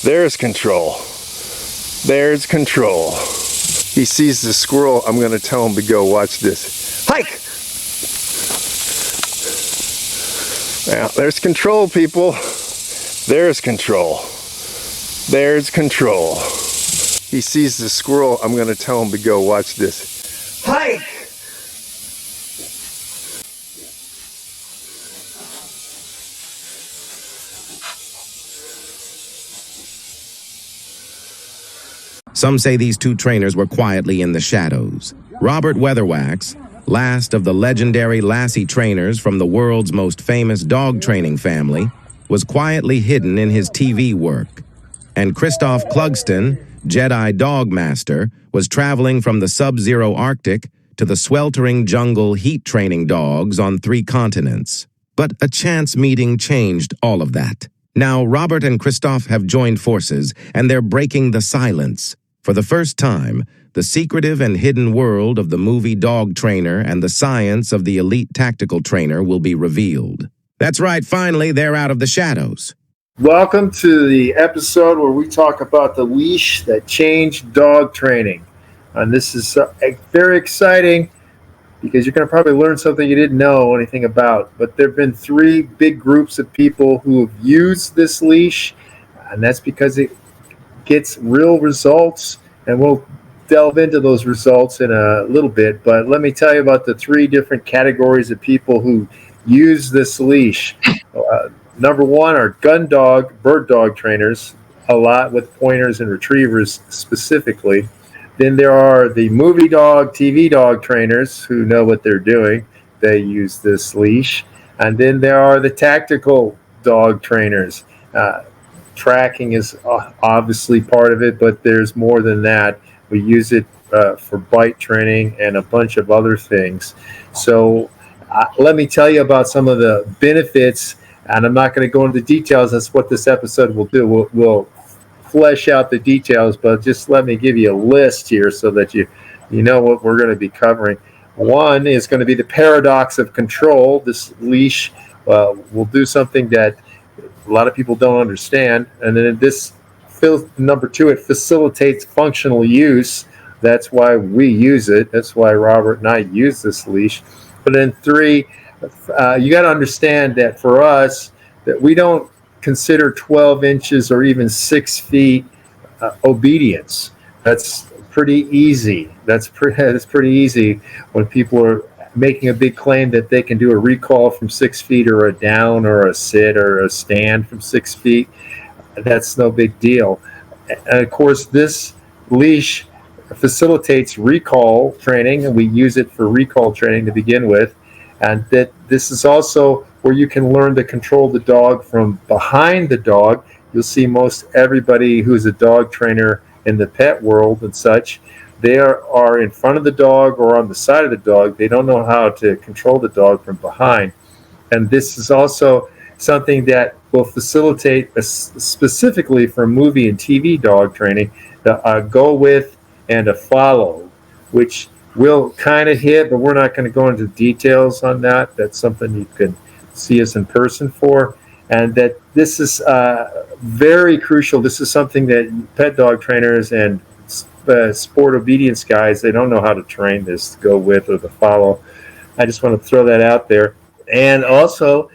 There's control. There's control. He sees the squirrel. I'm going to tell him to go. Watch this. Hike! Now, there's control, people. There's control. There's control. He sees the squirrel. I'm going to tell him to go. Watch this. Hike! Some say these two trainers were quietly in the shadows. Robert Weatherwax, last of the legendary Lassie trainers from the world's most famous dog training family, was quietly hidden in his TV work. And Christophe Clugston, Jedi Dog Master, was traveling from the sub-zero Arctic to the sweltering jungle heat training dogs on 3 continents. But a chance meeting changed all of that. Now Robert and Christophe have joined forces, and they're breaking the silence. For the first time, the secretive and hidden world of the movie dog trainer and the science of the elite tactical trainer will be revealed. That's right, finally, they're out of the shadows. Welcome to the episode where we talk about the leash that changed dog training. And this is very exciting because you're going to probably learn something you didn't know anything about. But there have been 3 big groups of people who have used this leash, and that's because it gets real results, and we'll delve into those results in a little bit. But let me tell you about the 3 different categories of people who use this leash. Number 1 are gun dog, bird dog trainers, a lot with pointers and retrievers specifically. Then there are the movie dog, TV dog trainers who know what they're doing. They use this leash. And then there are the tactical dog trainers. Tracking is obviously part of it, but there's more than that. We use it for bite training and a bunch of other things. So let me tell you about some of the benefits, and I'm not going to go into the details. That's what this episode will do. We'll flesh out the details, but just let me give you a list here so that you know what we're going to be covering. One is going to be the paradox of control. This leash will do something that a lot of people don't understand. And then number 2, it facilitates functional use. That's why we use it. That's why Robert and I use this leash. But then 3, you got to understand that for us, that we don't consider 12 inches or even 6 feet obedience. That's pretty easy. That's pretty easy when people are making a big claim that they can do a recall from 6 feet, or a down, or a sit, or a stand from 6 feet. That's no big deal. And of course, this leash facilitates recall training, and we use it for recall training to begin with. And that this is also where you can learn to control the dog from behind the dog. You'll see most everybody who's a dog trainer in the pet world and such, they are in front of the dog or on the side of the dog. They don't know how to control the dog from behind. And this is also something that will facilitate, specifically for movie and TV dog training, the go with and a follow, which we'll kind of hit, but we're not going to go into details on that. That's something you can see us in person for. And that this is very crucial. This is something that pet dog trainers and sport obedience guys, they don't know how to train this go with or the follow. I just want to throw that out there. And also,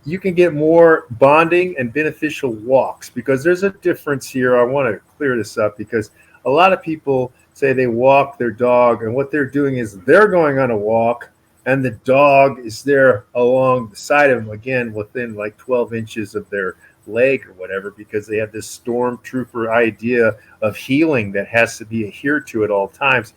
you can get more bonding and beneficial walks, because there's a difference here. I want to clear this up, because a lot of people say they walk their dog, and what they're doing is they're going on a walk, and the dog is there along the side of them, again, within like 12 inches of their leg or whatever, because they have this stormtrooper idea of heeling that has to be adhered to at all times.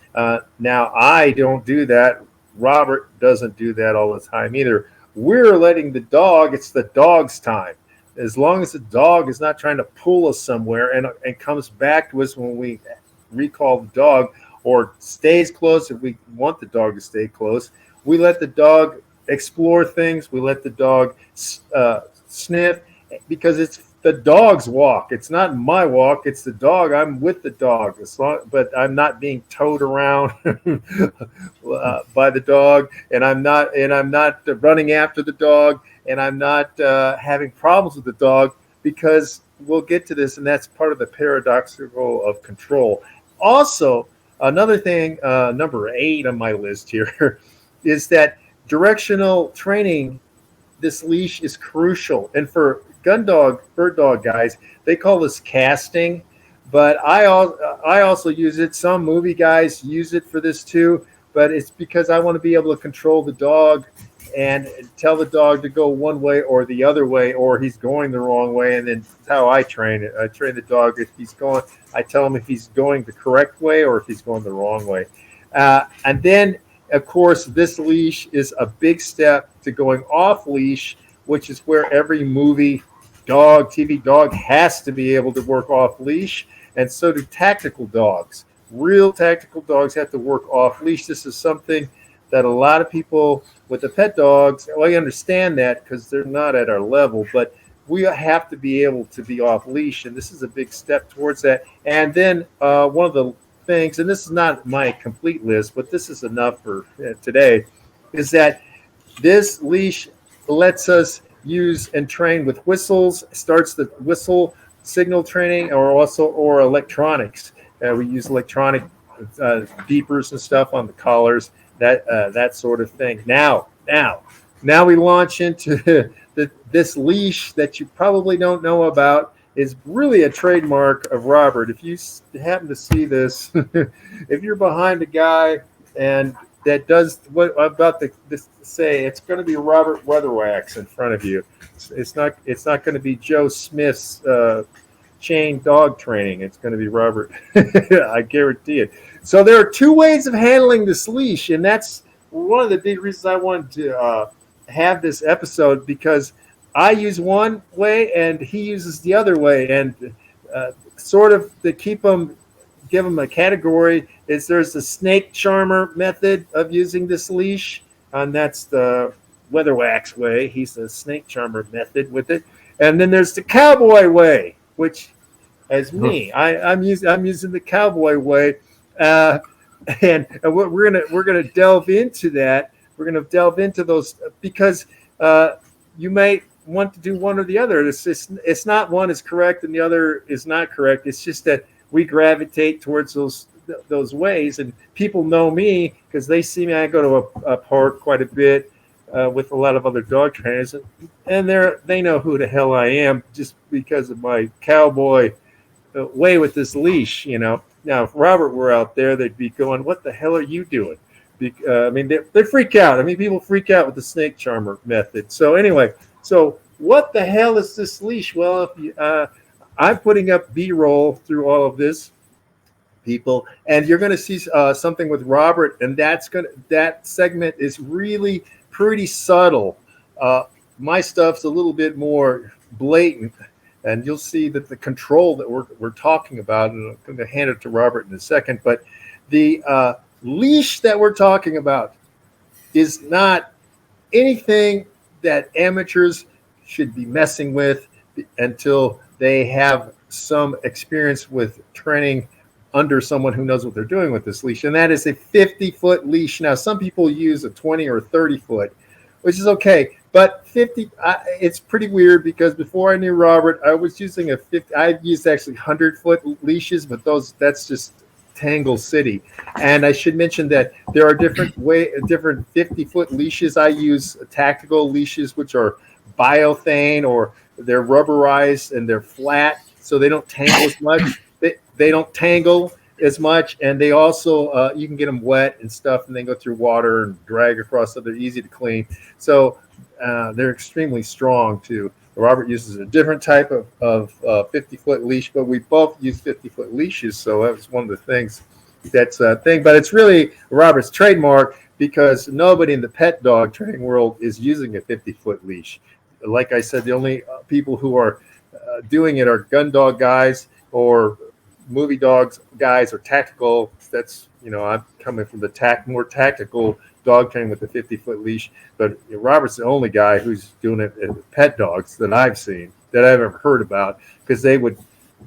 Now, I don't do that. Robert doesn't do that all the time either. We're letting the dog, it's the dog's time. As long as the dog is not trying to pull us somewhere and comes back to us when we recall the dog, or stays close if we want the dog to stay close, we let the dog explore things. We let the dog sniff, because it's the dog's walk. It's not my walk. It's the dog. I'm with the dog, but I'm not being towed around by the dog, and I'm not running after the dog, and I'm not having problems with the dog, because we'll get to this, and that's part of the paradoxical of control. Also, another thing, number 8 on my list here, is that directional training. This leash is crucial, and for gun dog, bird dog guys, they call this casting. But I also use it. Some movie guys use it for this too. But it's because I want to be able to control the dog and tell the dog to go one way or the other way, or he's going the wrong way. And then that's how I train it. I train the dog if he's going. I tell him if he's going the correct way or if he's going the wrong way. And then, of course, this leash is a big step to going off leash, which is where every movie dog, TV dog has to be able to work off leash. And so do tactical dogs. Real tactical dogs have to work off leash. This is something that a lot of people with the pet dogs, well, I understand that because they're not at our level, but we have to be able to be off leash. And this is a big step towards that. And then one of the things, and this is not my complete list, but this is enough for today, is that this leash lets us use and train with whistles, starts the whistle signal training, or electronics. We use electronic beepers and stuff on the collars, that sort of thing. Now we launch into this leash that you probably don't know about. Is really a trademark of Robert. If you happen to see this, if you're behind a guy and that does what I'm about to say, it's going to be Robert Weatherwax in front of you. It's not going to be Joe Smith's chain dog training. It's going to be Robert. I guarantee it. So there are 2 ways of handling this leash, and that's one of the big reasons I wanted to have this episode, because I use one way and he uses the other way, and sort of to give him a category is there's the snake charmer method of using this leash, and that's the Weatherwax way. He's the snake charmer method with it, and then there's the cowboy way, which as me, I'm using the cowboy way, and we're gonna delve into that. We're gonna delve into those because you may want to do one or the other. It's not one is correct and the other is not correct. It's just that we gravitate towards those ways, and people know me because they see me. I go to a park quite a bit with a lot of other dog trainers, and they know who the hell I am just because of my cowboy way with this leash. Now, if Robert were out there, they'd be going, "What the hell are you doing?" I mean, they freak out. I mean, people freak out with the snake charmer method. So anyway. So what the hell is this leash? Well, I'm putting up B-roll through all of this, people, and you're going to see something with Robert, and that segment is really pretty subtle. My stuff's a little bit more blatant, and you'll see that the control that we're talking about, and I'm going to hand it to Robert in a second, but the leash that we're talking about is not anything that amateurs should be messing with until they have some experience with training under someone who knows what they're doing with this leash. And that is a 50-foot leash. Now, some people use a 20 or 30 foot, which is okay. But 50, it's pretty weird because before I knew Robert, I was using a 50. I've used actually 100-foot leashes, but that's just Tangle City. And I should mention that there are different 50-foot leashes. I use tactical leashes, which are biothane, or they're rubberized and they're flat, so they don't tangle as much. They don't tangle as much, and they also you can get them wet and stuff, and they go through water and drag across, so they're easy to clean. So they're extremely strong too. Robert uses a different type of 50-foot leash, but we both use 50-foot leashes, so that was one of the things that's a thing. But it's really Robert's trademark because nobody in the pet dog training world is using a 50-foot leash. Like I said, the only people who are doing it are gun dog guys or movie dogs guys or tactical. That's, I'm coming from the more tactical dog training with the 50-foot leash, but Robert's the only guy who's doing it with pet dogs that I've seen, that I've ever heard about, because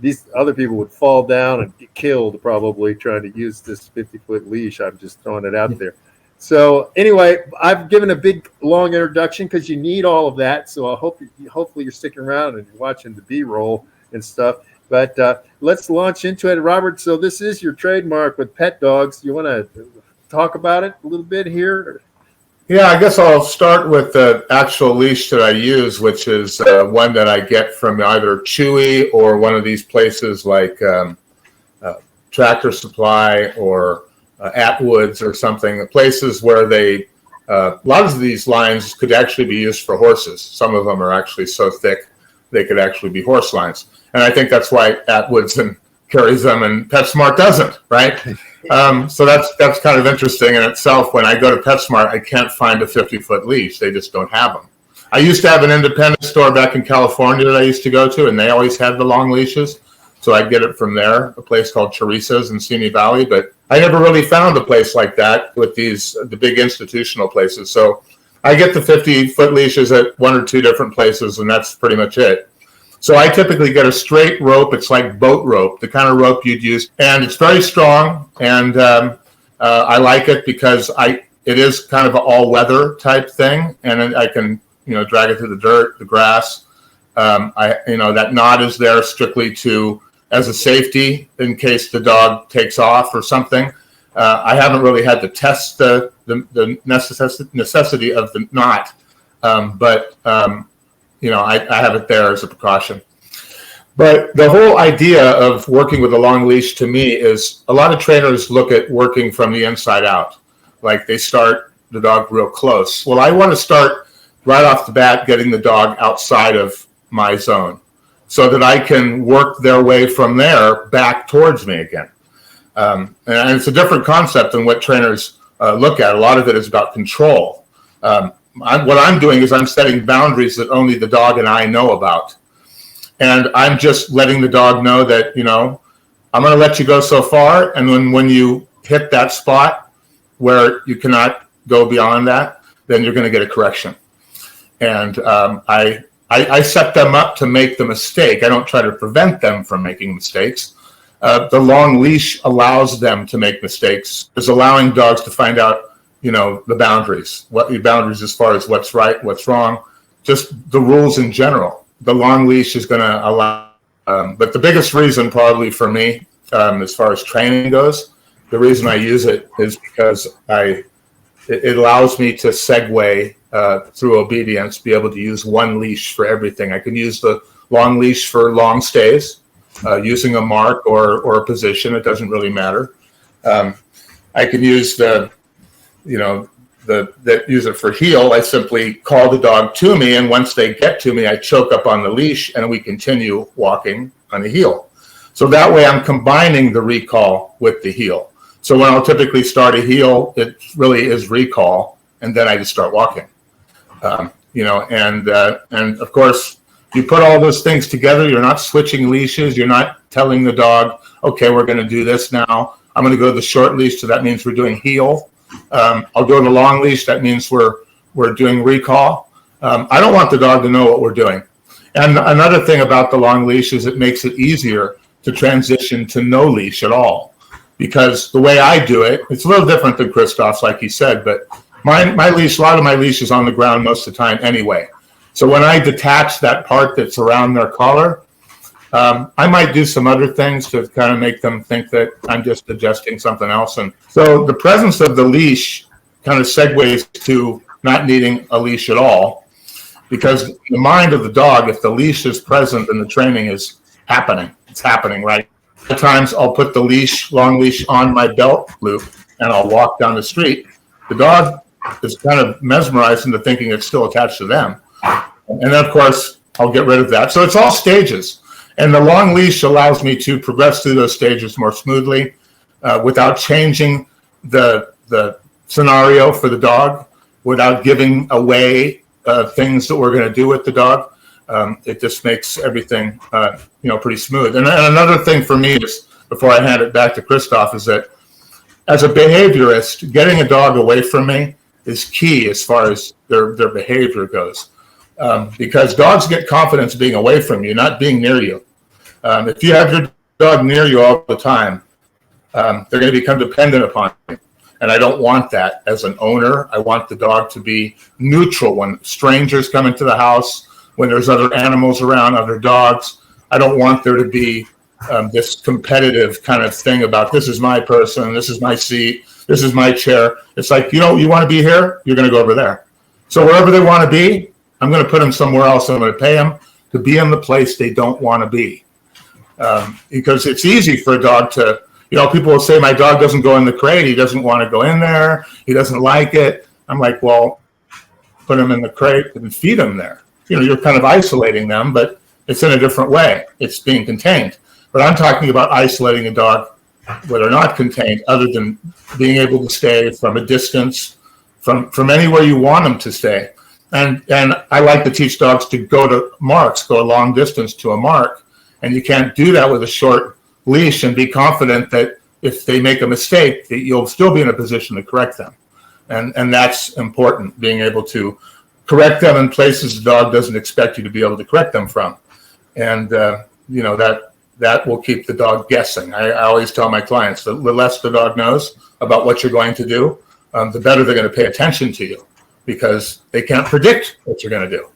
these other people would fall down and get killed probably trying to use this 50-foot leash. I'm just throwing it out there. So anyway, I've given a big long introduction because you need all of that. So I hopefully you're sticking around and you're watching the B-roll and stuff. But let's launch into it, Robert. So this is your trademark with pet dogs. You want to talk about it a little bit here? Yeah, I guess I'll start with the actual leash that I use, which is one that I get from either Chewy or one of these places like Tractor Supply or Atwoods or something. Places where a lot of these lines could actually be used for horses. Some of them are actually so thick they could actually be horse lines. And I think that's why Atwoods carries them and PetSmart doesn't, right? So that's kind of interesting in itself. When I go to PetSmart, I can't find a 50-foot leash. They just don't have them. I used to have an independent store back in California that I used to go to, and they always had the long leashes. So I'd get it from there, a place called Teresa's in Simi Valley. But I never really found a place like that with the big institutional places. So I get the 50-foot leashes at one or two different places, and that's pretty much it. So I typically get a straight rope. It's like boat rope, the kind of rope you'd use. And it's very strong, and I like it because it is kind of an all-weather type thing, and I can drag it through the dirt, the grass. That knot is there strictly as a safety in case the dog takes off or something. I haven't really had to test the necessity of the knot, but I have it there as a precaution. But the whole idea of working with a long leash to me is a lot of trainers look at working from the inside out. Like they start the dog real close. Well, I want to start right off the bat getting the dog outside of my zone so that I can work their way from there back towards me again. And it's a different concept than what trainers look at. A lot of it is about control. What I'm doing is I'm setting boundaries that only the dog and I know about. And I'm just letting the dog know that, I'm going to let you go so far. And when you hit that spot where you cannot go beyond that, then you're going to get a correction. And I set them up to make the mistake. I don't try to prevent them from making mistakes. The long leash allows them to make mistakes. It's allowing dogs to find out the boundaries, what your boundaries as far as what's right, what's wrong, just the rules in general. The long leash is going to allow, but the biggest reason probably for me, as far as training goes, the reason I use it is because it allows me to segue through obedience, be able to use one leash for everything. I can use the long leash for long stays, using a mark or a position. It doesn't really matter. I can use use it for heel. I simply call the dog to me, and once they get to me, I choke up on the leash, and we continue walking on the heel. So that way I'm combining the recall with the heel. So when I'll typically start a heel, it really is recall, and then I just start walking. And of course, you put all those things together. You're not switching leashes. You're not telling the dog, okay, we're going to do this now. I'm going to go to the short leash, so that means we're doing heel. I'll go to the long leash. That means we're doing recall. I don't want the dog to know what we're doing. And another thing about the long leash is it makes it easier to transition to no leash at all. Because the way I do it, it's a little different than Christophe's, like he said, but my leash, a lot of my leash is on the ground most of the time anyway. So when I detach that part that's around their collar, I might do some other things to kind of make them think that I'm just adjusting something else. And so the presence of the leash kind of segues to not needing a leash at all, because the mind of the dog, if the leash is present and the training is happening, it's happening, right? At times I'll put the long leash on my belt loop and I'll walk down the street. The dog is kind of mesmerized into thinking it's still attached to them. And then, of course, I'll get rid of that. So it's all stages. And the long leash allows me to progress through those stages more smoothly without changing the scenario for the dog, without giving away things that we're going to do with the dog. It just makes everything, pretty smooth. And another thing for me is, before I hand it back to Christophe, is that as a behaviorist, getting a dog away from me is key as far as their behavior goes. Because dogs get confidence being away from you, not being near you. If you have your dog near you all the time, they're going to become dependent upon you. And I don't want that as an owner. I want the dog to be neutral when strangers come into the house, when there's other animals around, other dogs. I don't want there to be this competitive kind of thing about this is my person, this is my seat, this is my chair. It's like, you want to be here, you're going to go over there. So wherever they want to be, I'm going to put them somewhere else. I'm going to pay them to be in the place they don't want to be. Because it's easy for a dog to, people will say, my dog doesn't go in the crate. He doesn't want to go in there. He doesn't like it. I'm like, well, put him in the crate and feed him there. You're kind of isolating them, but it's in a different way. It's being contained. But I'm talking about isolating a dog where they're not contained, other than being able to stay from a distance, from anywhere you want them to stay. And I like to teach dogs to go to marks, go a long distance to a mark. And you can't do that with a short leash and be confident that if they make a mistake, that you'll still be in a position to correct them. And that's important, being able to correct them in places the dog doesn't expect you to be able to correct them from. And, that will keep the dog guessing. I always tell my clients that the less the dog knows about what you're going to do, the better they're going to pay attention to you, because they can't predict what you're going to do.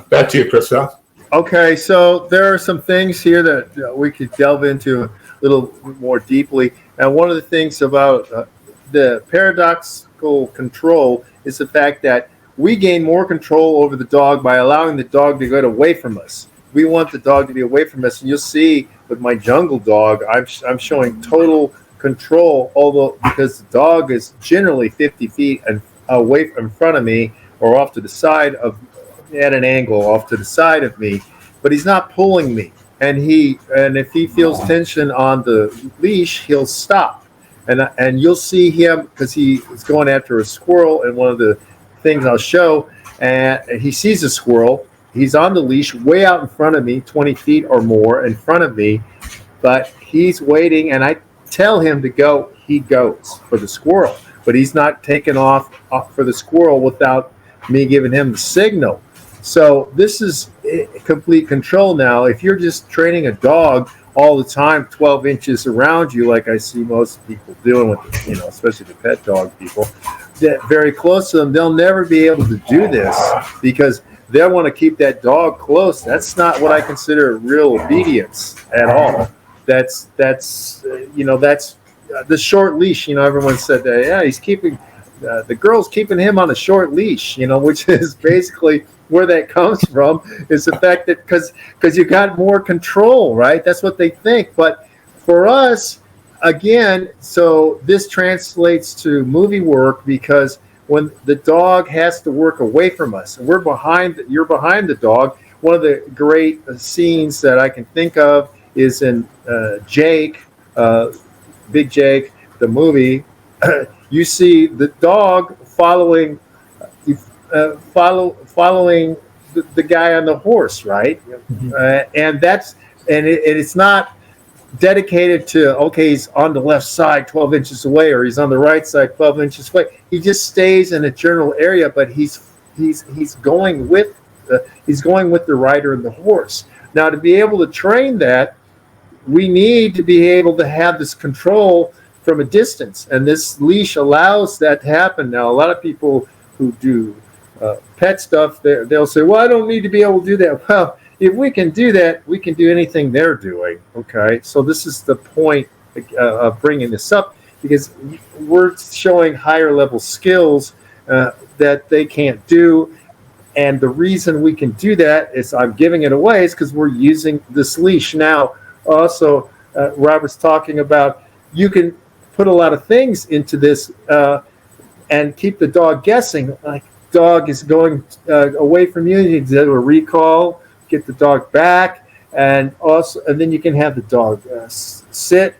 Back to you, Christophe. Okay, so there are some things here that we could delve into a little more deeply. And one of the things about the paradoxical control is the fact that we gain more control over the dog by allowing the dog to get away from us. We want the dog to be away from us. And you'll see with my jungle dog, I'm showing total control, although because the dog is generally 50 feet and away in front of me, or off to the side at an angle off to the side of me, but he's not pulling me. And if he feels tension on the leash, he'll stop. And you'll see him, because he is going after a squirrel, and one of the things I'll show, and he sees a squirrel. He's on the leash way out in front of me, 20 feet or more in front of me, but he's waiting, and I tell him to go. He goes for the squirrel, but he's not taking off for the squirrel without me giving him the signal. So this is complete control now. If you're just training a dog all the time, 12 inches around you, like I see most people doing with, especially the pet dog people, that very close to them, they'll never be able to do this because they'll want to keep that dog close. That's not what I consider real obedience at all. That's the short leash. Everyone said that, yeah, he's keeping, the girl's keeping him on a short leash, which is basically where that comes from, is the fact that because you got more control, right? That's what they think. But for us, again, so this translates to movie work, because when the dog has to work away from us, and you're behind the dog. One of the great scenes that I can think of is in Jake, Big Jake, the movie. You see the dog following the guy on the horse, right? Mm-hmm. And it's not dedicated to, okay, he's on the left side 12 inches away, or he's on the right side 12 inches away. He just stays in a general area, but he's going with the rider and the horse. Now, to be able to train that, we need to be able to have this control from a distance, and this leash allows that to happen. Now, a lot of people who do pet stuff, they'll say, well, I don't need to be able to do that. Well, if we can do that, we can do anything they're doing, okay? So this is the point of bringing this up, because we're showing higher level skills that they can't do. And the reason we can do that is I'm giving it away is because we're using this leash. Now, also, Robert's talking about you can put a lot of things into this and keep the dog guessing. Like, dog is going away from you, you do a recall, get the dog back, and then you can have the dog sit,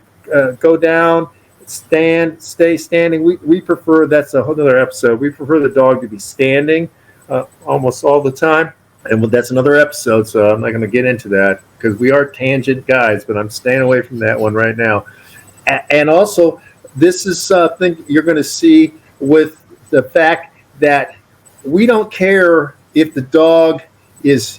go down, stand, stay standing. We prefer, that's a whole other episode, we prefer the dog to be standing almost all the time, and that's another episode, so I'm not going to get into that because we are tangent guys, but I'm staying away from that one right now. And also, this is something you're going to see with the fact that we don't care if the dog is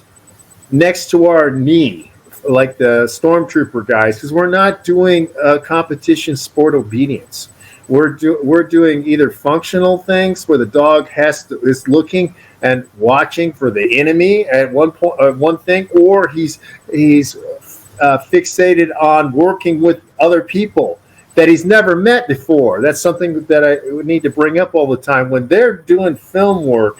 next to our knee, like the stormtrooper guys, because we're not doing competition sport obedience. we're doing either functional things where the dog is looking and watching for the enemy at one thing, or he's fixated on working with other people that he's never met before. That's something that I would need to bring up all the time. When they're doing film work,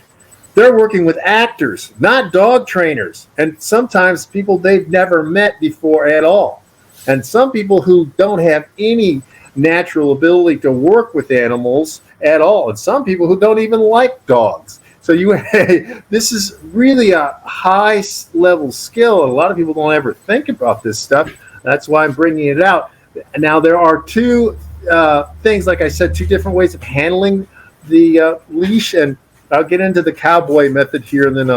they're working with actors, not dog trainers, and sometimes people they've never met before at all. And some people who don't have any natural ability to work with animals at all, and some people who don't even like dogs. So this is really a high level skill, and a lot of people don't ever think about this stuff. That's why I'm bringing it out. Now there are two things, like I said, two different ways of handling the leash, and I'll get into the cowboy method here, and then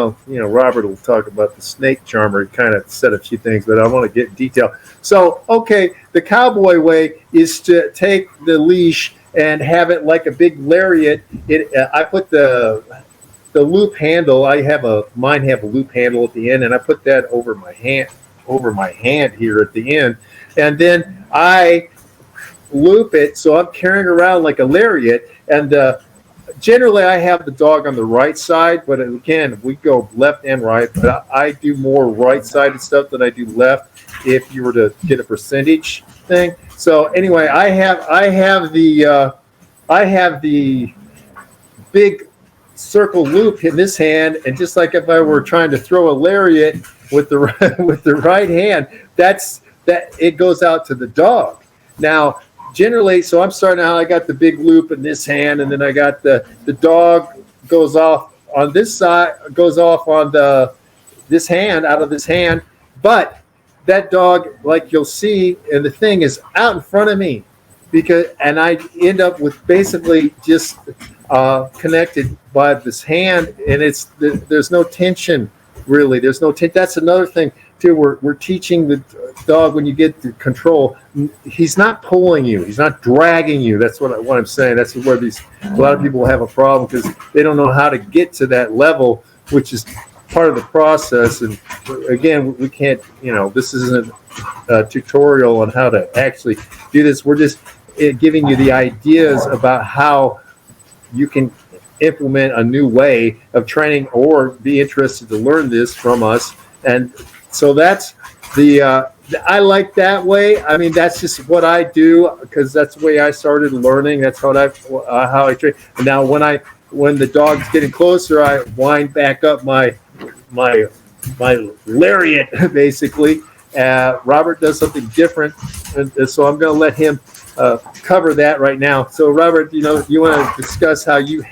Robert will talk about the snake charmer. He kind of said a few things, but I want to get detail. So, okay, the cowboy way is to take the leash and have it like a big lariat. I put the loop handle. Mine have a loop handle at the end, and I put that over my hand here at the end, and then I loop it so I'm carrying around like a lariat, and generally I have the dog on the right side, but again, we go left and right, but I do more right-sided stuff than I do left if you were to get a percentage thing. So anyway, I have the big circle loop in this hand, and just like if I were trying to throw a lariat with the right hand, that it goes out to the dog. Now, generally, so I'm starting out, I got the big loop in this hand, and then I got the dog goes off on this side, goes off on this hand, out of this hand, but that dog, like you'll see, and the thing is out in front of me, and I end up with basically just connected by this hand, and there's no tension, really. There's no tension. That's another thing too. We're teaching the dog, when you get the control, he's not pulling you, he's not dragging you. That's what I'm saying. That's where a lot of people have a problem, because they don't know how to get to that level, which is part of the process. And again, we can't, this isn't a tutorial on how to actually do this. We're just giving you the ideas about how you can implement a new way of training, or be interested to learn this from us. And so that's I like that way. I mean, that's just what I do, because that's the way I started learning. That's how I train. And now when the dog's getting closer, I wind back up my lariat, basically. Robert does something different, and so I'm going to let him cover that right now. So, Robert, you want to discuss how you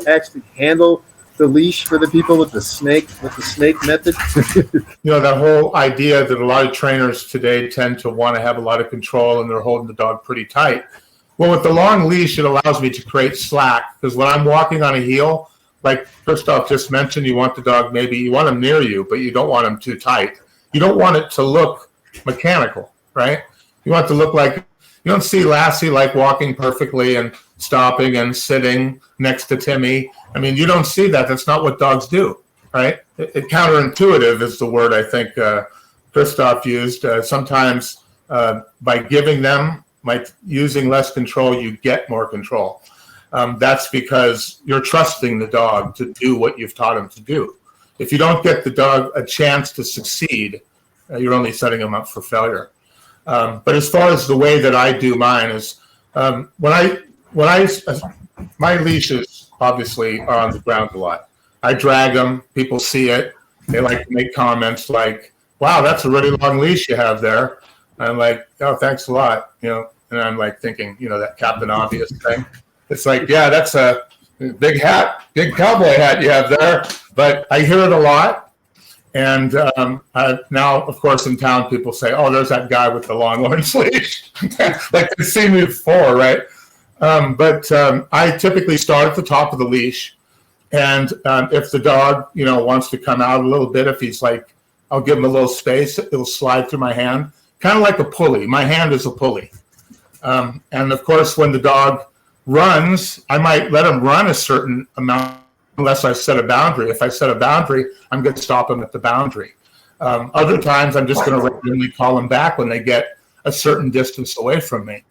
actually handle the leash for the people with the snake method? That whole idea that a lot of trainers today tend to want to have a lot of control, and they're holding the dog pretty tight. Well, with the long leash, it allows me to create slack, because when I'm walking on a heel, like Christophe just mentioned, you want the dog, maybe you want him near you, but you don't want him too tight. You don't want it to look mechanical, right? You want it to look like, you don't see Lassie like walking perfectly and stopping and sitting next to Timmy. I mean, you don't see that. That's not what dogs do, right? Counterintuitive is the word I think Christophe used. Sometimes by using less control, you get more control. That's because you're trusting the dog to do what you've taught him to do. If you don't get the dog a chance to succeed, you're only setting him up for failure. But as far as the way that I do mine is, my leashes obviously are on the ground a lot. I drag them. People see it. They like to make comments like, "Wow, that's a really long leash you have there." I'm like, "Oh, thanks a lot." And I'm like thinking, that Captain Obvious thing. It's like, yeah, that's a big cowboy hat you have there. But I hear it a lot. And now, of course, in town, people say, "Oh, there's that guy with the long orange leash." Like they've seen me before, right? But I typically start at the top of the leash. And if the dog, wants to come out a little bit, if he's like, I'll give him a little space, it'll slide through my hand, kind of like a pulley. My hand is a pulley. And of course, when the dog runs, I might let him run a certain amount unless I set a boundary. If I set a boundary, I'm going to stop him at the boundary. Other times, I'm just going to randomly call him back when they get a certain distance away from me.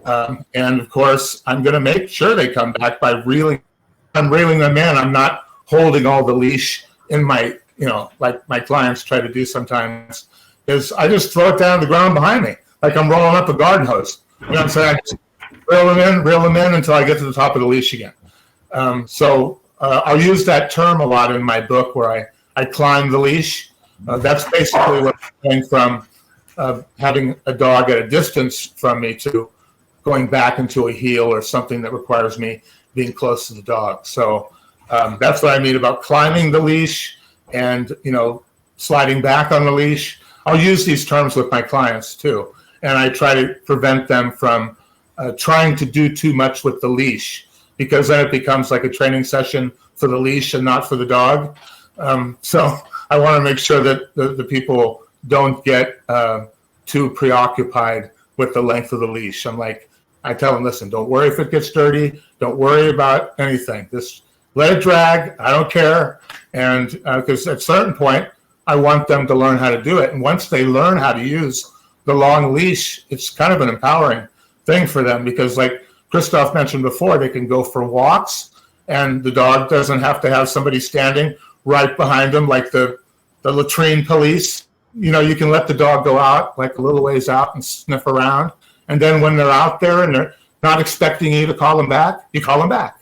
And of course, I'm going to make sure they come back by I'm reeling them in. I'm not holding all the leash in my, like my clients try to do sometimes, is I just throw it down on the ground behind me, like I'm rolling up a garden hose. You know what I'm saying? I just reel them in until I get to the top of the leash again. So I'll use that term a lot in my book where I climb the leash. That's basically what I'm going from having a dog at a distance from me to going back into a heel or something that requires me being close to the dog. So that's what I mean about climbing the leash and, sliding back on the leash. I'll use these terms with my clients too. And I try to prevent them from trying to do too much with the leash, because then it becomes like a training session for the leash and not for the dog. So I want to make sure that the people don't get too preoccupied with the length of the leash. I tell them, listen, don't worry if it gets dirty. Don't worry about anything. Just let it drag. I don't care. And because at a certain point, I want them to learn how to do it. And once they learn how to use the long leash, it's kind of an empowering thing for them, because like Christophe mentioned before, they can go for walks and the dog doesn't have to have somebody standing right behind them like the latrine police. You can let the dog go out like a little ways out and sniff around. And then when they're out there and they're not expecting you to call them back, you call them back.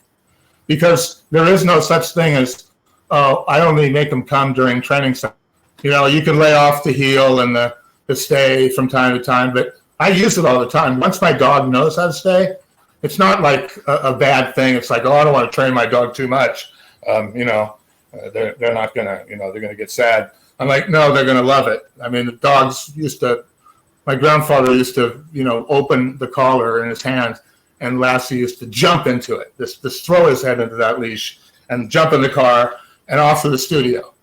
Because there is no such thing as, I only make them come during training sessions. You can lay off the heel and the stay from time to time, but I use it all the time. Once my dog knows how to stay, it's not like a bad thing. It's like, I don't want to train my dog too much. They're not gonna, they're gonna get sad. I'm like, no, they're gonna love it. I mean, the dogs my grandfather used to, open the collar in his hand, and Lassie used to jump into it. Just throw his head into that leash and jump in the car and off to the studio.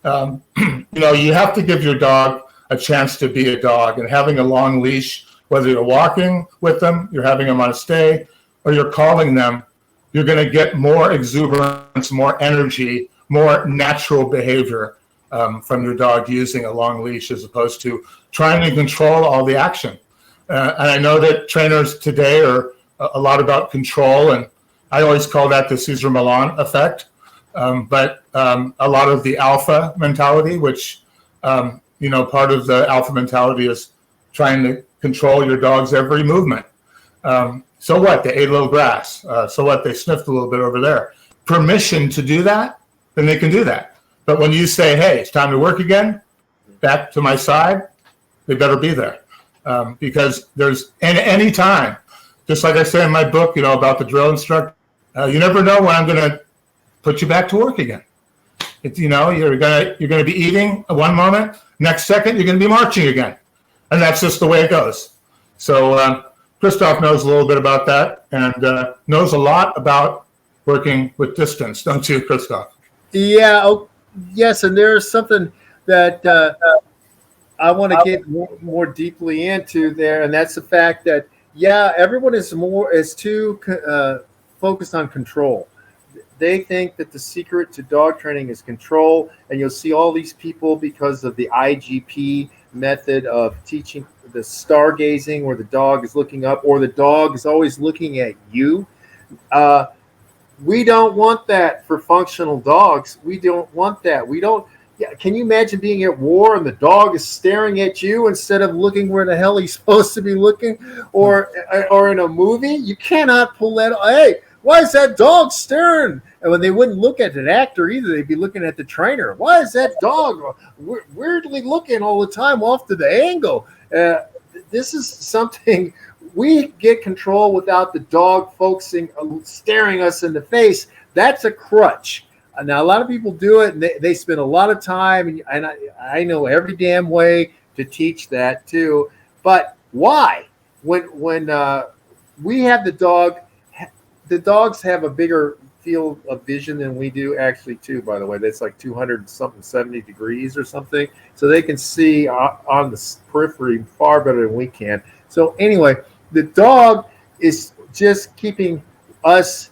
You have to give your dog a chance to be a dog, and having a long leash, whether you're walking with them, you're having them on a stay, or you're calling them, you're going to get more exuberance, more energy, more natural behavior from your dog using a long leash, as opposed to trying to control all the action. And I know that trainers today are a lot about control, and I always call that the Cesar Millan effect. But a lot of the alpha mentality, which, part of the alpha mentality is trying to control your dog's every movement. So what? They ate a little grass. So what? They sniffed a little bit over there. Permission to do that, then they can do that. But when you say, hey, it's time to work again, back to my side, they better be there. Because there's any time, just like I say in my book, about the drill instructor, you never know when I'm going to put you back to work again. You're gonna be eating one moment, next second you're gonna be marching again, and that's just the way it goes. So Christophe knows a little bit about that, and knows a lot about working with distance, don't you, Christophe? Yeah. Oh, yes, and there's something that I want to get more deeply into there, and that's the fact that everyone is too focused on control. They think that the secret to dog training is control, and you'll see all these people, because of the IGP method of teaching, the stargazing, where the dog is looking up or the dog is always looking at you. We don't want that for functional dogs. We don't want that. We don't. Yeah, can you imagine being at war and the dog is staring at you instead of looking where the hell he's supposed to be looking? Or in a movie, you cannot pull that. Hey, why is that dog staring? And when they wouldn't look at an actor either, they'd be looking at the trainer. Why is that dog weirdly looking all the time off to the angle? This is something we get control without the dog focusing, staring us in the face. That's a crutch. Now, a lot of people do it, and they spend a lot of time, and I know every damn way to teach that too. But why? When we have the dogs have a bigger field of vision than we do, actually, too, by the way. That's like 70 degrees or something. So they can see on the periphery far better than we can. So anyway, the dog is just keeping us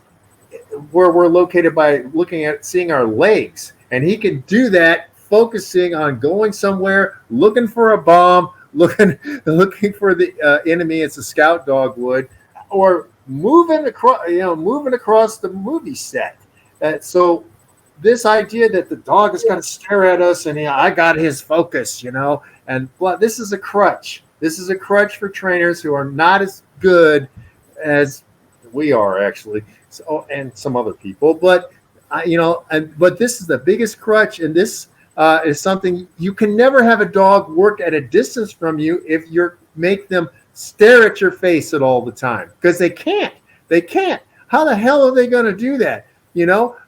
where we're located by seeing our legs. And he can do that focusing on going somewhere, looking for a bomb, looking for the enemy as a scout dog would. or moving across the movie set. So this idea that the dog is going to stare at us and I got his focus, and this is a crutch. This is a crutch for trainers who are not as good as we are, actually, and some other people. But but this is the biggest crutch, and this is something you can never have a dog work at a distance from you if you make them stare at your face at all the time, because they can't. They can't. How the hell are they going to do that?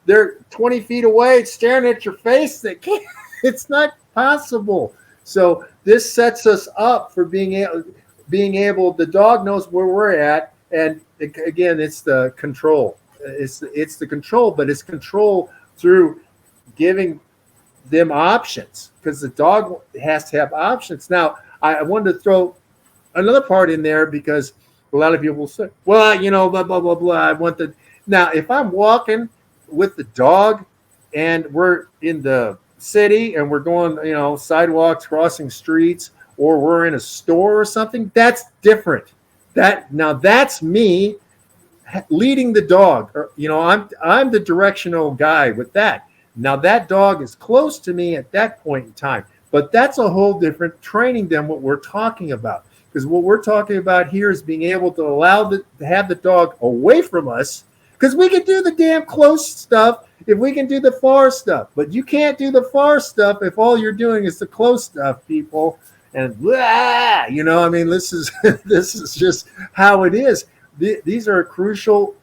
They're 20 feet away staring at your face. They can't. It's not possible. So this sets us up for being able. The dog knows where we're at, and again, it's the control. It's the control, but it's control through giving them options, because the dog has to have options. Now, I wanted to throw another part in there, because a lot of people will say, well, blah, blah, blah, blah. I want the. Now, if I'm walking with the dog and we're in the city and we're going, sidewalks, crossing streets, or we're in a store or something, that's different. That's me leading the dog. I'm the directional guy with that. Now that dog is close to me at that point in time, but that's a whole different training than what we're talking about. Because what we're talking about here is being able to have the dog away from us, because we can do the damn close stuff if we can do the far stuff. But you can't do the far stuff if all you're doing is the close stuff, people. And this is this is just how it is. These are crucial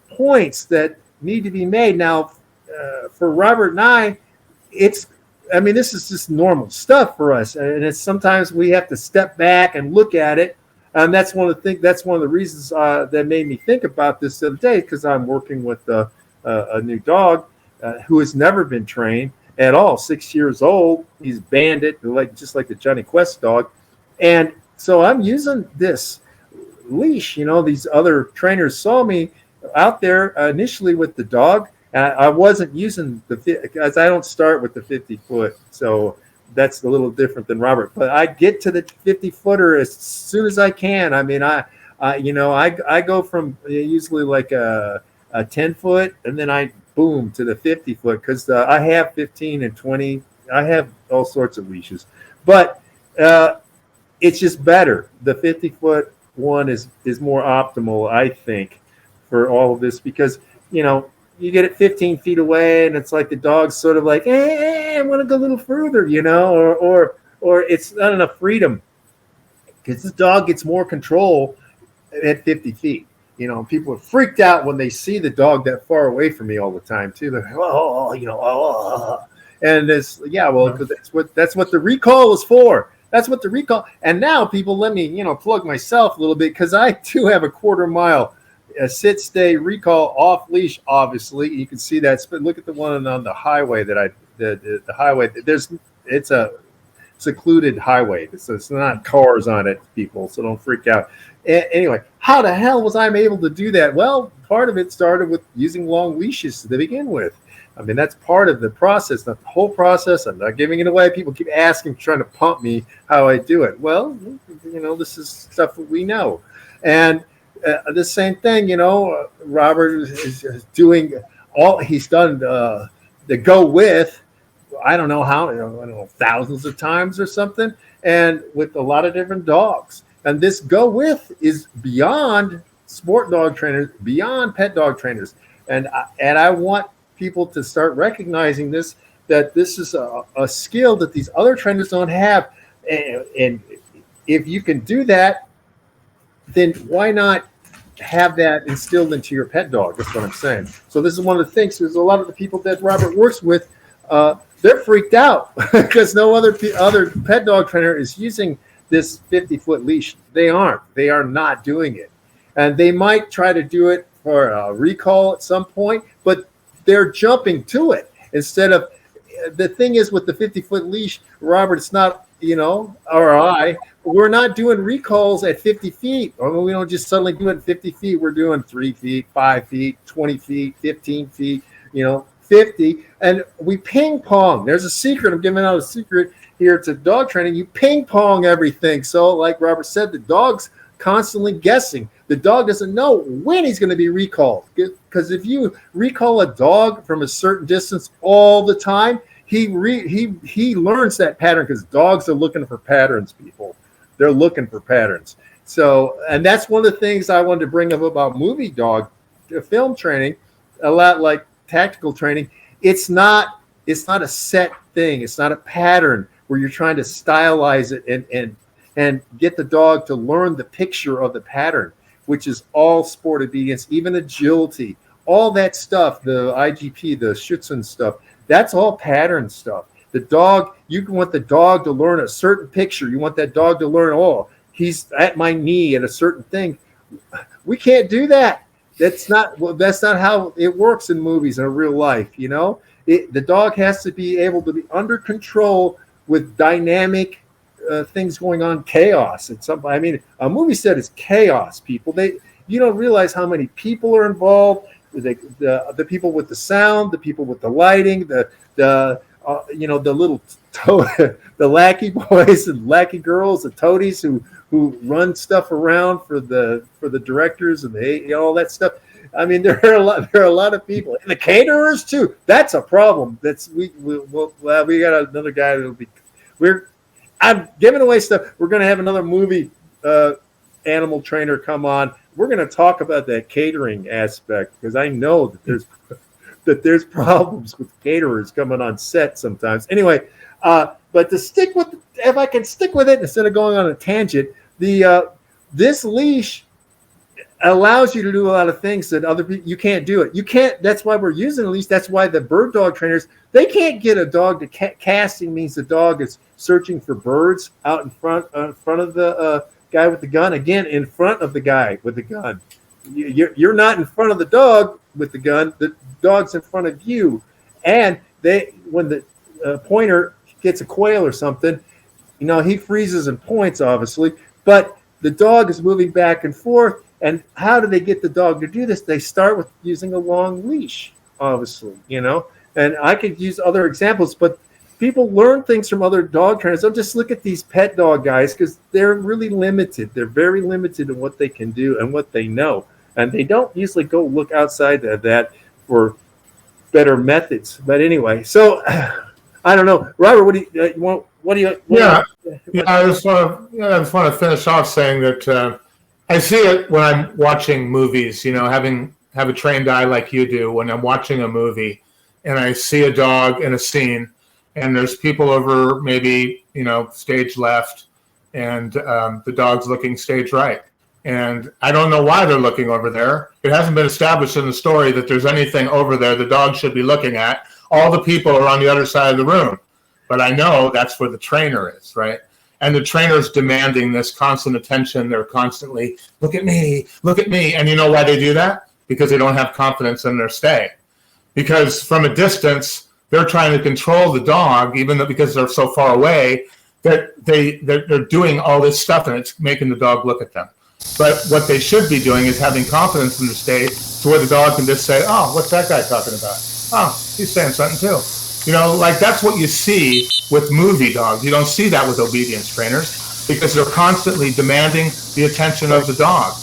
points that need to be made. Now, for Robert and I, this is just normal stuff for us, and it's sometimes we have to step back and look at it. And that's one of the reasons that made me think about this the other day, because I'm working with a new dog who has never been trained at all. 6 years old. He's Bandit, just like the Johnny Quest dog. And so I'm using this leash. These other trainers saw me out there initially with the dog. I wasn't using because I don't start with the 50-foot. So that's a little different than Robert. But I get to the 50-footer as soon as I can. I go from usually like a 10-foot, and then I boom to the 50-foot, because I have 15 and 20. I have all sorts of leashes, but it's just better. The 50-foot one is more optimal, I think, for all of this, because you get it 15 feet away, and it's like the dog's sort of like, hey, I want to go a little further, or it's not enough freedom, because this dog gets more control at 50 feet. People are freaked out when they see the dog that far away from me all the time too. They're like, and it's because that's what the recall is for. That's what the recall. And now people, let me plug myself a little bit, because I do have a quarter-mile sit, stay, recall, off leash. Obviously, you can see that. But look at the one on the highway the highway. It's a secluded highway, so it's not cars on it, people. So don't freak out. Anyway, how the hell was I able to do that? Well, part of it started with using long leashes to begin with. That's part of the process, not the whole process. I'm not giving it away. People keep asking, trying to pump me how I do it. Well, this is stuff that we know. And the same thing, Robert is doing he's done the go with, I don't know, thousands of times or something, and with a lot of different dogs. And this go with is beyond sport dog trainers, beyond pet dog trainers. And I want people to start recognizing this, that this is a skill that these other trainers don't have. And if you can do that, then why not have that instilled into your pet dog? That's what I'm saying. So this is one of the things. There's a lot of the people that Robert works with, they're freaked out because no other pet dog trainer is using this 50-foot leash. They aren't. They are not doing it. And they might try to do it for a recall at some point, but they're jumping to it instead of. The thing is with the 50-foot leash, Robert, it's not, we're not doing recalls at 50 feet. Or we don't just suddenly do it at 50 feet. We're doing 3 feet, 5 feet, 20 feet, 15 feet, 50. And we ping pong. There's a secret. I'm giving out a secret here to dog training. You ping pong everything. So like Robert said, the dogs constantly guessing. The dog doesn't know when he's going to be recalled, because if you recall a dog from a certain distance all the time, he learns that pattern, because dogs are looking for patterns, people. They're looking for patterns. So, and that's one of the things I wanted to bring up about movie dog film training, a lot like tactical training. It's not a set thing. It's not a pattern where you're trying to stylize it and get the dog to learn the picture of the pattern, which is all sport obedience, even agility, all that stuff, the IGP, the Schutzen stuff, that's all pattern stuff. The dog, you want the dog to learn a certain picture. You want that dog to learn, oh, he's at my knee at a certain thing. We can't do that. That's not how it works in movies in real life. The dog has to be able to be under control with dynamic things going on, chaos. A movie set is chaos, people. You don't realize how many people are involved. The people with the sound, the people with the lighting, the little the lackey boys and lackey girls, the toadies who run stuff around for the directors and all that stuff. I mean, there are a lot of people, and the caterers too. That's a problem. We got another guy that'll be. I'm giving away stuff. We're going to have another movie animal trainer come on. We're going to talk about that catering aspect, because I know that there's problems with caterers coming on set sometimes. Anyway, but if I can stick with it instead of going on a tangent, this leash allows you to do a lot of things that other people, you can't do it. You can't. That's why we're using a leash. That's why the bird dog trainers, they can't get a dog to casting. Means the dog is searching for birds out in front of the guy with the gun. Again, in front of the guy with the gun. You're not in front of the dog with the gun. The dog's in front of you. And when the pointer gets a quail or something, he freezes and points, obviously, but the dog is moving back and forth. And how do they get the dog to do this? They start with using a long leash, obviously, and I could use other examples, but people learn things from other dog trainers. They'll just look at these pet dog guys, because they're really limited. They're very limited in what they can do and what they know. And they don't usually go look outside of that for better methods. But anyway, so I don't know. Robert, what do you want? I just want to finish off saying that I see it when I'm watching movies, have a trained eye like you do when I'm watching a movie and I see a dog in a scene and there's people over maybe, stage left and the dog's looking stage right. And I don't know why they're looking over there. It hasn't been established in the story that there's anything over there the dog should be looking at. All the people are on the other side of the room. But I know that's where the trainer is, right? And the trainer's demanding this constant attention. They're constantly, look at me. And you know why they do that? Because they don't have confidence in their stay. Because from a distance, they're trying to control the dog, even though because they're so far away, that they're doing all this stuff and it's making the dog look at them. But what they should be doing is having confidence in the state to where the dog can just say, oh, what's that guy talking about? Oh, he's saying something too. That's what you see with movie dogs. You don't see that with obedience trainers because they're constantly demanding the attention of the dog.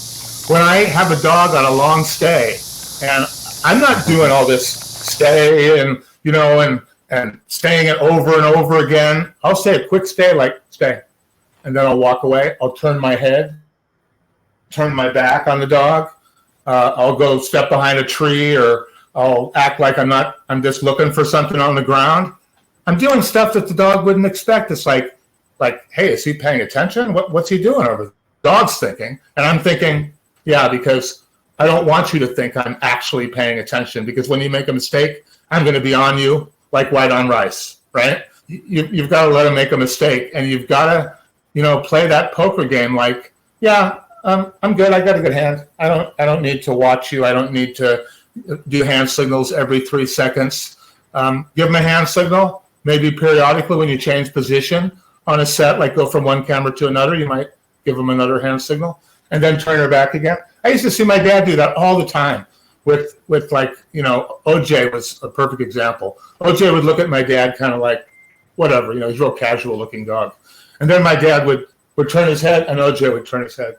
When I have a dog on a long stay, and I'm not doing all this stay and staying it over and over again. I'll say a quick stay, like stay, and then I'll walk away. I'll turn my head, turn my back on the dog. I'll go step behind a tree, or I'll act like I'm just looking for something on the ground. I'm doing stuff that the dog wouldn't expect. It's like, hey, is he paying attention? What's he doing over there? The dog's thinking, and I'm thinking, yeah, because I don't want you to think I'm actually paying attention, because when you make a mistake, I'm going to be on you like white on rice, right? You've got to let him make a mistake, and you've got to, play that poker game like, yeah, I'm good. I got a good hand. I don't need to watch you. I don't need to do hand signals every 3 seconds. Give him a hand signal, maybe periodically when you change position on a set, like go from one camera to another, you might give him another hand signal and then turn her back again. I used to see my dad do that all the time with OJ was a perfect example. OJ would look at my dad kind of like, whatever, he's a real casual looking dog. And then my dad would turn his head and OJ would turn his head.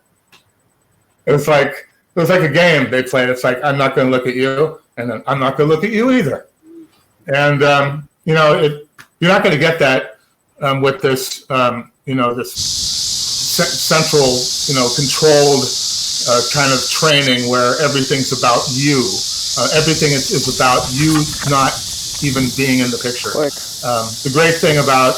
It was like a game they played. It's like, I'm not going to look at you, and then I'm not going to look at you either. And you're not going to get that with this this central controlled kind of training where everything's about you. Everything is about you not even being in the picture. The great thing about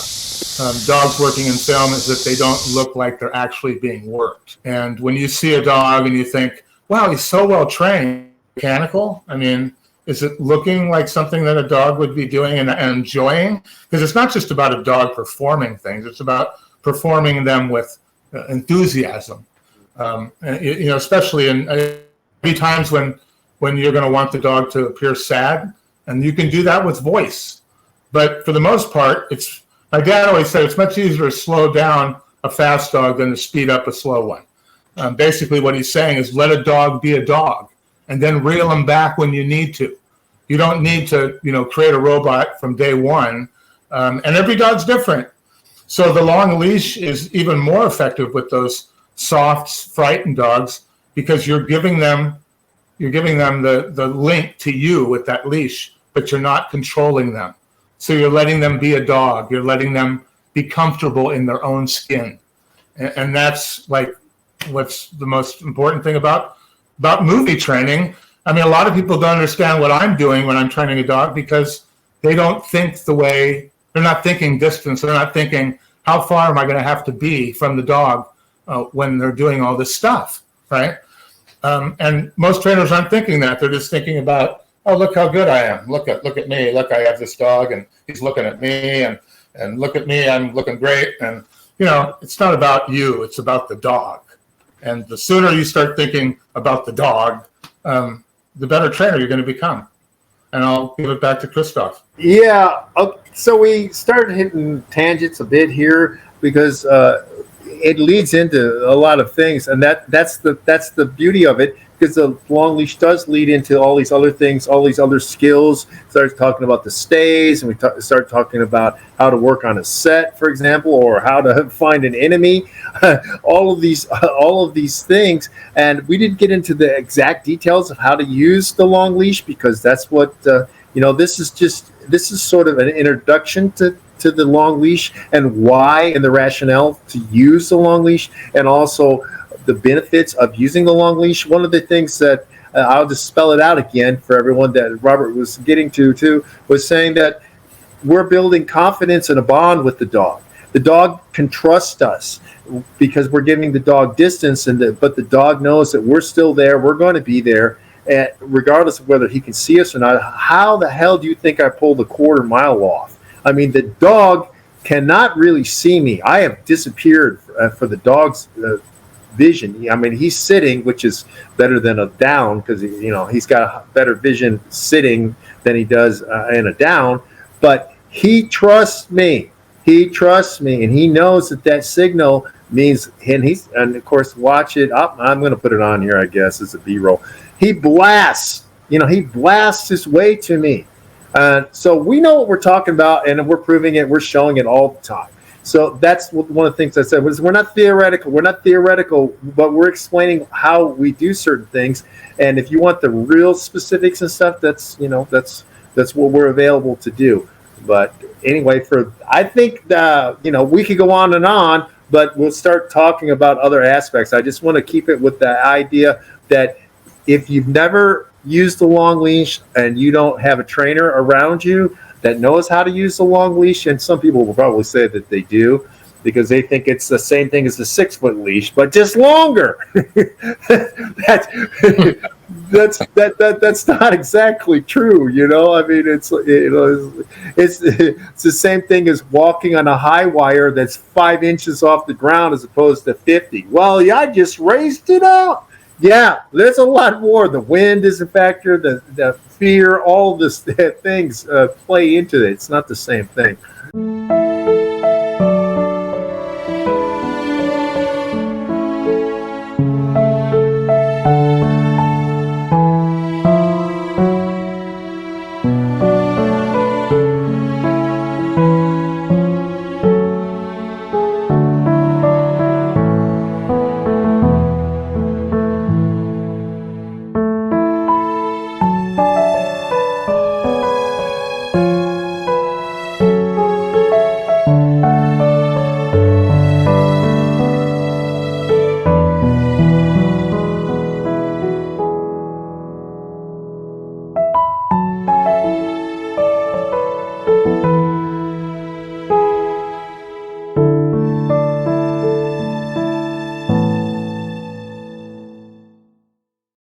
dogs working in film is that they don't look like they're actually being worked. And when you see a dog and you think, wow, he's so well trained, mechanical, I mean, is it looking like something that a dog would be doing and enjoying? Because it's not just about a dog performing things, it's about performing them with enthusiasm. Especially in many times when you're going to want the dog to appear sad, and you can do that with voice. But for the most part, my dad always said it's much easier to slow down a fast dog than to speed up a slow one. Basically, what he's saying is let a dog be a dog, and then reel him back when you need to. You don't need to, create a robot from day one. And every dog's different. So the long leash is even more effective with those soft, frightened dogs because you're giving them the link to you with that leash, but you're not controlling them. So you're letting them be a dog. You're letting them be comfortable in their own skin. And that's like what's the most important thing about movie training. I mean, a lot of people don't understand what I'm doing when I'm training a dog because they don't think they're not thinking distance. They're not thinking, how far am I going to have to be from the dog when they're doing all this stuff, right? And most trainers aren't thinking that. They're just thinking about, oh, look how good I am. Look at me. Look, I have this dog, and he's looking at me, and look at me. I'm looking great. And, it's not about you. It's about the dog. And the sooner you start thinking about the dog, the better trainer you're going to become. And I'll give it back to Christophe. Yeah. So we started hitting tangents a bit here because it leads into a lot of things, and that's the beauty of it, because the long leash does lead into all these other things, all these other skills. Starts talking about the stays, and we start talking about how to work on a set, for example, or how to find an enemy. all of these things, and we didn't get into the exact details of how to use the long leash because that's what this is sort of an introduction to the long leash and why and the rationale to use the long leash, and also the benefits of using the long leash. One of the things that I'll just spell it out again for everyone that Robert was getting to too, was saying that we're building confidence and a bond with the dog. The dog can trust us because we're giving the dog distance, but the dog knows that we're still there. We're going to be there, and regardless of whether he can see us or not. How the hell do you think I pulled a quarter mile off? I mean, the dog cannot really see me. I have disappeared for the dog's vision. I mean, he's sitting, which is better than a down because he's got a better vision sitting than he does in a down. But he trusts me. He trusts me, and he knows that signal means. And of course, watch it. I'm going to put it on here, I guess, as a B-roll. He blasts. He blasts his way to me. So we know what we're talking about, and we're proving it. We're showing it all the time. So that's one of the things I said was we're not theoretical. We're not theoretical, but we're explaining how we do certain things. And if you want the real specifics and stuff, that's what we're available to do. But anyway, I think we could go on, but we'll start talking about other aspects. I just want to keep it with the idea that if you've never used the long leash and you don't have a trainer around you that knows how to use the long leash, and some people will probably say that they do because they think it's the same thing as the 6-foot leash, but just longer. That's not exactly true, I mean, it's the same thing as walking on a high wire that's 5 inches off the ground as opposed to 50. Well, yeah, I just raised it up. Yeah, there's a lot more. The wind is a factor. The fear, all this things play into it. It's not the same thing.